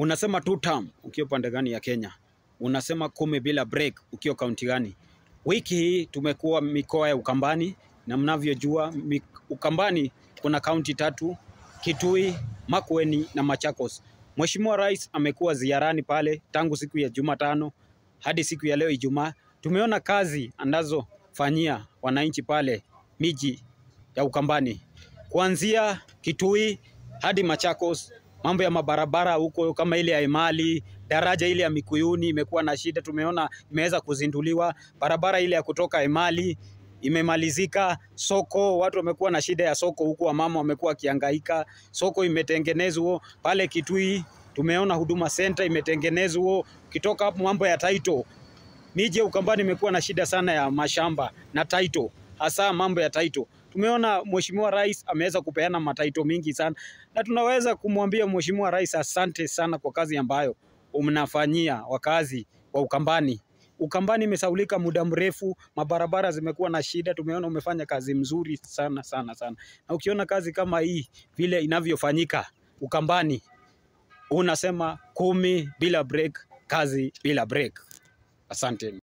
Unasema 2 term ukiwa pande gani ya Kenya? Unasema 10 bila break ukiwa kaunti gani? Wiki hii tumekuwa mikoa ya Ukambani, na mnavyojua Ukambani kuna kaunti 3: Kitui, Makueni na Machakos. Mheshimiwa Rais amekuwa ziarani pale tangu siku ya Jumatano hadi siku ya leo Ijumaa. Tumeona kazi anazofanyia wananchi pale miji ya Ukambani, kuanzia Kitui hadi Machakos. Mambo ya mabarabara huko kama ile ya Emali, daraja ile ya Mikuyuni imekuwa na shida, tumeona imeweza kuzinduliwa. Barabara ile ya kutoka Emali imemalizika. Soko, watu wamekuwa na shida ya soko huko, wamama wamekuwa kihangaika. Soko imetengenezwa pale Kitui, tumeona Huduma Center imetengenezwa. Kitoka hapo mambo ya title, miji ya Ukambani imekuwa na shida sana ya mashamba na title, hasa mambo ya title. Tumeona Mheshimiwa Rais ameweza kupeana mataito mingi sana, na tunaweza kumwambia Mheshimiwa Rais asante sana kwa kazi ambayo mnafanyia wakazi wa Ukambani. Ukambani imesaulika muda mrefu, mabarabara zimekuwa na shida. Tumeona umefanya kazi mzuri sana sana sana, na ukiona kazi kama hii vile inavyofanyika Ukambani, unasema 10 bila break, kazi bila break. Asante.